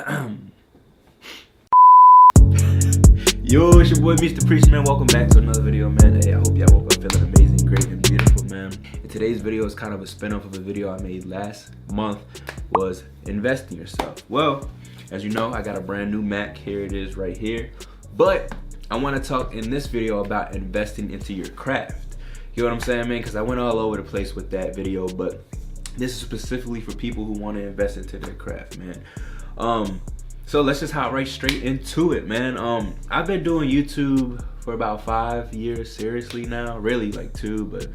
Yo, it's your boy Mr. Preach, man. Welcome back to another video, man. Hey, I hope y'all woke up feeling amazing, great, and beautiful, man. And today's video is kind of a spin-off of a video I made last month, was invest in yourself. Well, as you know, I got a brand new Mac. Here it is right here. But I want to talk in this video about investing into your craft. You know what I'm saying, man? Because I went all over the place with that video, but this is specifically for people who want to invest into their craft, man. So let's just hop right straight into it, man. I've been doing YouTube for about 5 years, seriously now. Really like 2, but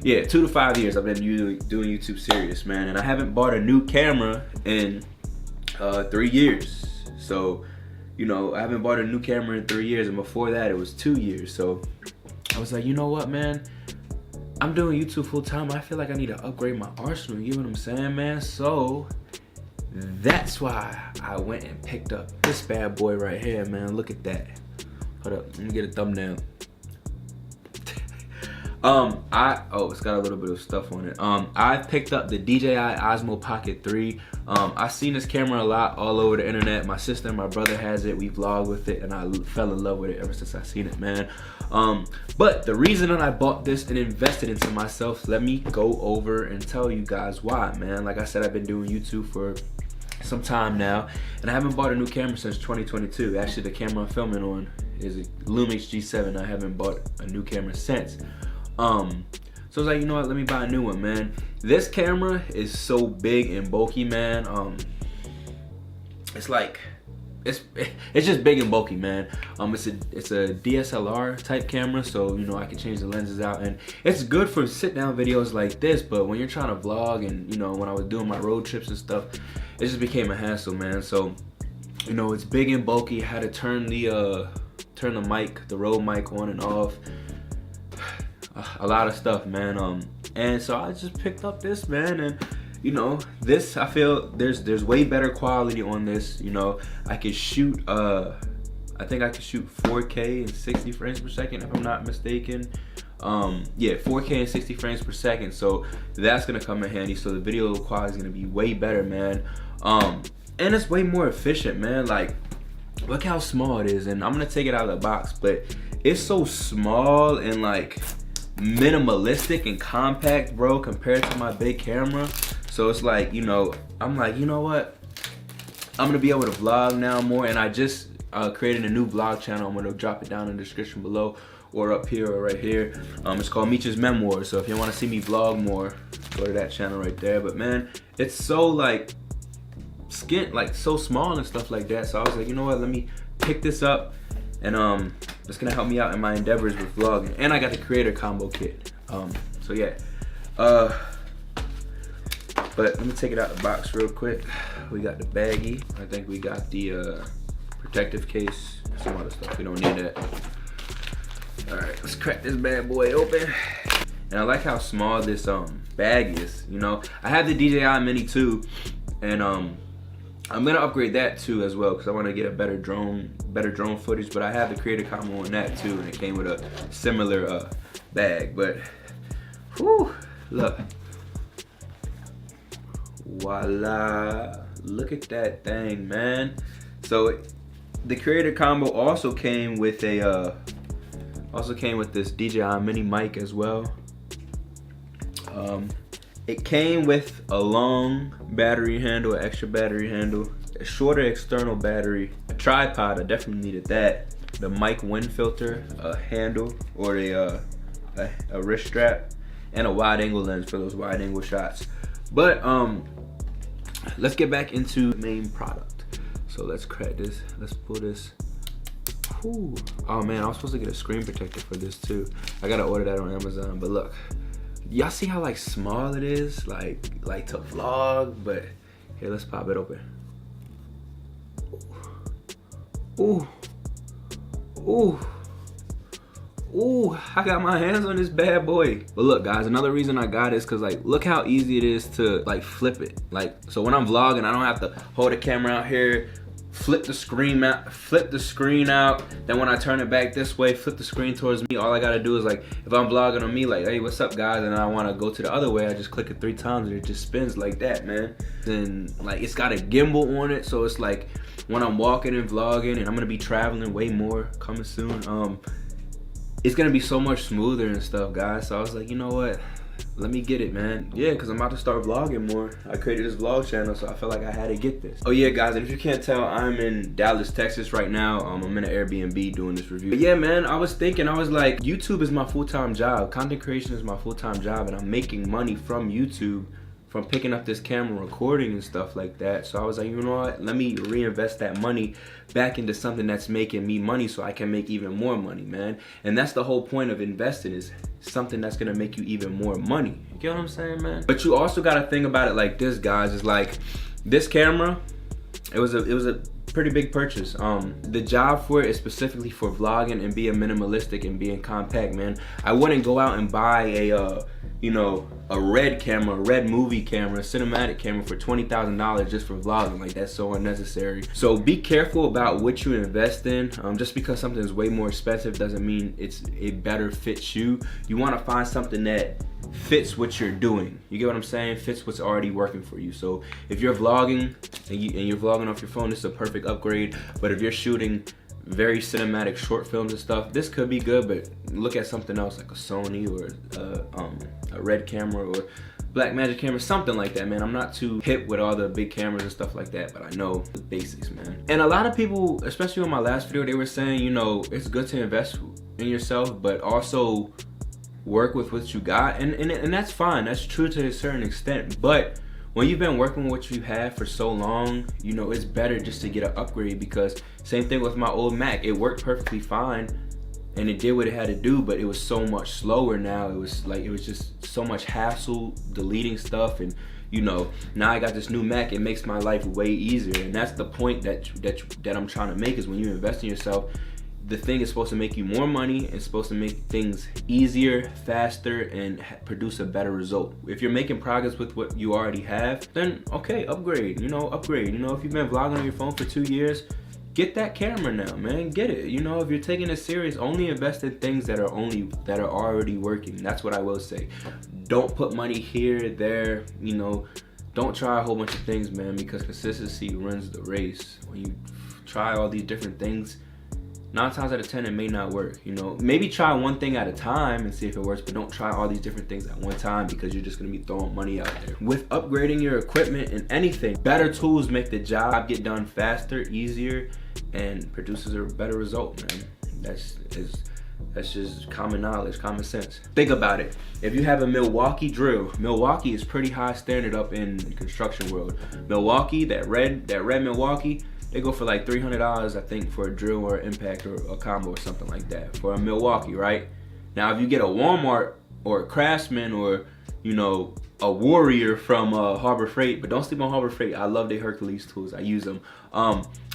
yeah, 2 to 5 years I've been doing YouTube serious, man. And I haven't bought a new camera in 3 years. So, you know, I haven't bought a new camera in 3 years, and before that it was 2 years. So I was like, you know what, man? I'm doing YouTube full time. I feel like I need to upgrade my arsenal, you know what I'm saying, man? So that's why I went and picked up this bad boy right here, man. Look at that. Hold up, let me get a thumbnail. It's got a little bit of stuff on it. I picked up the DJI Osmo Pocket 3. I've seen this camera a lot all over the internet. My sister and my brother has it. We vlog with it, and I fell in love with it ever since I seen it, man. But the reason that I bought this and invested into myself, let me go over and tell you guys why, man. Like I said, I've been doing YouTube for some time now, and I haven't bought a new camera since 2022. Actually, the camera I'm filming on is a Lumix G7. I haven't bought a new camera since. So I was like, you know what, let me buy a new one, man. This camera is so big and bulky, man. It's like, it's just big and bulky, man. It's a DSLR type camera, so you know I can change the lenses out, and it's good for sit down videos like this. But when you're trying to vlog, and you know, when I was doing my road trips and stuff, it just became a hassle, man. So you know, it's big and bulky. I had to turn the mic, the Rode mic, on and off. A lot of stuff, man. And so I just picked up this, man, and you know, this, I feel there's way better quality on this. You know, I could shoot I think I could shoot 4K and 60 frames per second if I'm not mistaken. Yeah, 4K and 60 frames per second, so that's gonna come in handy. So the video quality is gonna be way better, man. And it's way more efficient, man. Like, look how small it is, and I'm gonna take it out of the box, but it's so small and like minimalistic and compact, bro, compared to my big camera. So it's like, you know, I'm like, you know what, I'm gonna be able to vlog now more. And I just created a new vlog channel. I'm gonna drop it down in the description below, or up here, or right here. It's called Meech's Memoirs. So if you want to see me vlog more, go to that channel right there. But man, it's so like so small and stuff like that. So I was like, you know what, let me pick this up, and it's gonna help me out in my endeavors with vlogging. And I got the creator combo kit. So yeah. But let me take it out the box real quick. We got the baggie. I think we got the protective case, some other stuff. We don't need that. All right, let's crack this bad boy open. And I like how small this bag is. You know, I have the DJI Mini 2, and I'm gonna upgrade that too as well, because I want to get a better drone footage. But I have the creator combo on that too, and it came with a similar bag. But whew, look, voila, look at that thing, man. So the creator combo also came with a this DJI mini mic as well. It came with a long battery handle, an extra battery handle, a shorter external battery, a tripod, I definitely needed that, the mic wind filter, a handle, or a wrist strap, and a wide angle lens for those wide angle shots. But let's get back into the main product. So let's crack this, let's pull this. Whew. Oh man, I was supposed to get a screen protector for this too. I gotta order that on Amazon. But look, y'all see how like small it is, like to vlog. But here, let's pop it open. Ooh, ooh, ooh, I got my hands on this bad boy. But look guys, another reason I got it is because like, look how easy it is to like flip it. Like, so when I'm vlogging, I don't have to hold the camera out here, flip flip the screen out. Then when I turn it back this way, flip the screen towards me. All I gotta do is like, if I'm vlogging on me, like, hey, what's up guys? And I wanna go to the other way, I just click it 3 times and it just spins like that, man. Then like, it's got a gimbal on it. So it's like, when I'm walking and vlogging, and I'm gonna be traveling way more, coming soon, it's gonna be so much smoother and stuff, guys. So I was like, you know what? Let me get it, man. Yeah, because I'm about to start vlogging more. I created this vlog channel, so I felt like I had to get this. Oh yeah, guys, and if you can't tell, I'm in Dallas, Texas right now. I'm in an Airbnb doing this review. But yeah, man, I was thinking, I was like, YouTube is my full-time job. Content creation is my full-time job, and I'm making money from YouTube, from picking up this camera, recording and stuff like that. So I was like, you know what, let me reinvest that money back into something that's making me money so I can make even more money, man. And that's the whole point of investing, is something that's gonna make you even more money. You get what I'm saying, man? But you also gotta think about it like this, guys. It's like, this camera, it was a pretty big purchase. The job for it is specifically for vlogging and being minimalistic and being compact, man. I wouldn't go out and buy a you know, a red camera, a red movie camera, a cinematic camera for $20,000 just for vlogging. Like, that's so unnecessary. So be careful about what you invest in. Just because something is way more expensive doesn't mean it better fits you. You want to find something that fits what you're doing. You get what I'm saying? Fits what's already working for you. So if you're vlogging and you're vlogging off your phone, this is a perfect upgrade. But if you're shooting very cinematic short films and stuff, this could be good, but look at something else like a Sony or a red camera or Blackmagic camera, something like that, man. I'm not too hip with all the big cameras and stuff like that, but I know the basics, man. And a lot of people, especially on my last video, they were saying, you know, it's good to invest in yourself, but also work with what you got, and that's fine. That's true to a certain extent, but when you've been working with what you have for so long, you know, it's better just to get an upgrade, because same thing with my old Mac. It worked perfectly fine and it did what it had to do, but it was so much slower now. It was just so much hassle deleting stuff, and you know, now I got this new Mac. It makes my life way easier, and that's the point that I'm trying to make, is when you invest in yourself, the thing is supposed to make you more money. It's supposed to make things easier, faster, and produce a better result. If you're making progress with what you already have, then okay, upgrade. You know, upgrade. You know, if you've been vlogging on your phone for 2 years, get that camera now, man. Get it. You know, if you're taking it serious, only invest in things that are already working. That's what I will say. Don't put money here, there. You know, don't try a whole bunch of things, man, because consistency runs the race. When you try all these different things, 9 times out of 10 it may not work. You know, maybe try one thing at a time and see if it works, but don't try all these different things at one time, because you're just gonna be throwing money out there. With upgrading your equipment and anything, better tools make the job get done faster, easier, and produces a better result, man. That's just common knowledge, common sense. Think about it. If you have a Milwaukee drill, Milwaukee is pretty high standard up in the construction world. Milwaukee, that red Milwaukee, they go for like $300, I think, for a drill or an impact or a combo or something like that for a Milwaukee, right? Now, if you get a Walmart or a Craftsman or, you know, a Warrior from Harbor Freight, but don't sleep on Harbor Freight. I love the Hercules tools. I use them.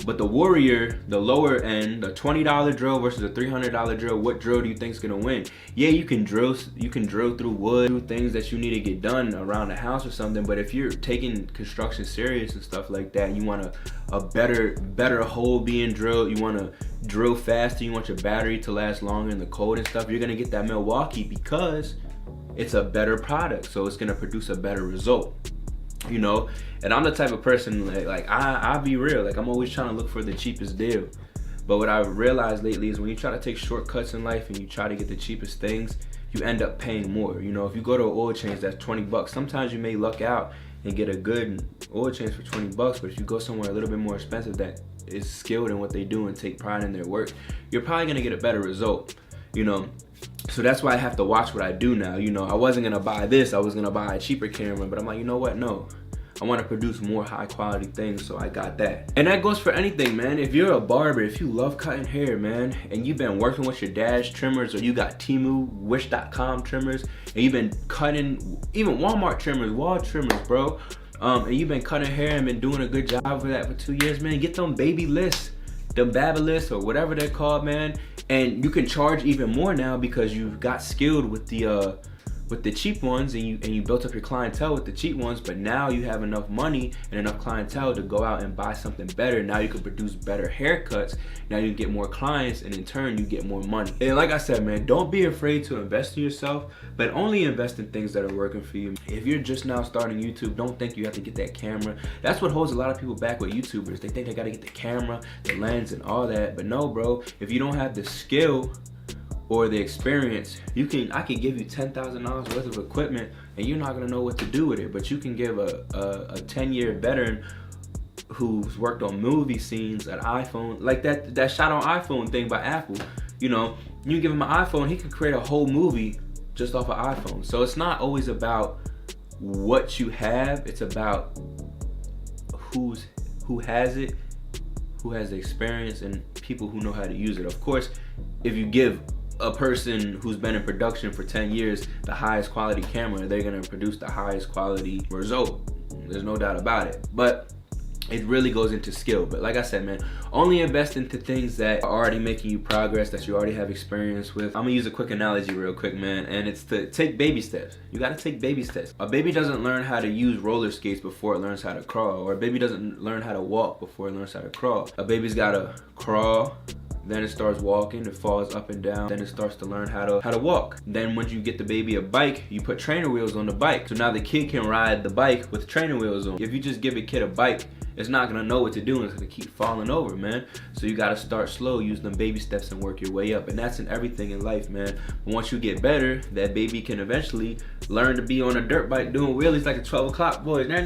But the Warrior, the lower end, the $20 drill versus a $300 drill, what drill do you think is gonna win? Yeah, you can drill through wood, do things that you need to get done around the house or something. But if you're taking construction serious and stuff like that, you want a better hole being drilled. You want to drill faster. You want your battery to last longer in the cold and stuff. You're gonna get that Milwaukee because it's a better product, so it's gonna produce a better result, you know. And I'm the type of person, like I'll be real, like I'm always trying to look for the cheapest deal. But what I've realized lately is when you try to take shortcuts in life and you try to get the cheapest things, you end up paying more. You know, if you go to an oil change that's 20 bucks, sometimes you may luck out and get a good oil change for 20 bucks, but if you go somewhere a little bit more expensive that is skilled in what they do and take pride in their work, you're probably gonna get a better result, you know. So that's why I have to watch what I do now. You know, I wasn't gonna buy this, I was gonna buy a cheaper camera, but I'm like, you know what, no. I wanna produce more high quality things, so I got that. And that goes for anything, man. If you're a barber, if you love cutting hair, man, and you've been working with your dad's trimmers, or you got Temu, Wish.com trimmers, and you've been cutting, even Walmart trimmers, wall trimmers, bro, and you've been cutting hair and been doing a good job for that for 2 years, man, get them baby lists, them Babyliss, or whatever they're called, man. And you can charge even more now because you've got skilled with the with the cheap ones, and you built up your clientele with the cheap ones, but now you have enough money and enough clientele to go out and buy something better. Now you can produce better haircuts. Now you get more clients, and in turn you get more money. And like I said, man, don't be afraid to invest in yourself, but only invest in things that are working for you. If you're just now starting YouTube, don't think you have to get that camera. That's what holds a lot of people back with YouTubers. They think they gotta get the camera, the lens, and all that. But no, bro, if you don't have the skill or the experience, I can give you $10,000 worth of equipment and you're not gonna know what to do with it. But you can give a 10-year veteran who's worked on movie scenes an iPhone, like that shot on iPhone thing by Apple. You know, you give him an iPhone, he can create a whole movie just off an iPhone. So it's not always about what you have, it's about who has it, who has the experience, and people who know how to use it. Of course, if you give a person who's been in production for 10 years the highest quality camera, they're gonna produce the highest quality result. There's no doubt about it. But it really goes into skill. But like I said, man, only invest into things that are already making you progress, that you already have experience with. I'm gonna use a quick analogy real quick, man, and it's to take baby steps. You gotta take baby steps. A baby doesn't learn how to use roller skates before it learns how to crawl, or a baby doesn't learn how to walk before it learns how to crawl. A baby's gotta crawl, then it starts walking, it falls up and down, then it starts to learn how to walk. Then once you get the baby a bike, you put trainer wheels on the bike. So now the kid can ride the bike with trainer wheels on. If you just give a kid a bike, it's not gonna know what to do and it's gonna keep falling over, man. So you gotta start slow, use them baby steps and work your way up. And that's in everything in life, man. But once you get better, that baby can eventually learn to be on a dirt bike doing wheelies like a 12 o'clock boys. But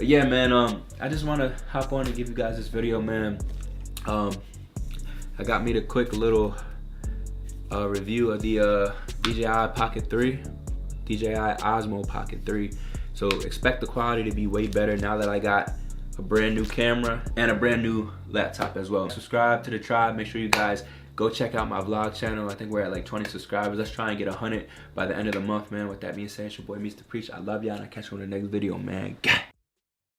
yeah, man, I just wanna hop on and give you guys this video, man. I got made a quick little review of the DJI Pocket 3, DJI Osmo Pocket 3. So expect the quality to be way better now that I got a brand new camera and a brand new laptop as well. Subscribe to the tribe. Make sure you guys go check out my vlog channel. I think we're at like 20 subscribers. Let's try and get 100 by the end of the month, man. With that being said, it's your boy Mr. Preach. I love y'all, and I'll catch you on the next video, man.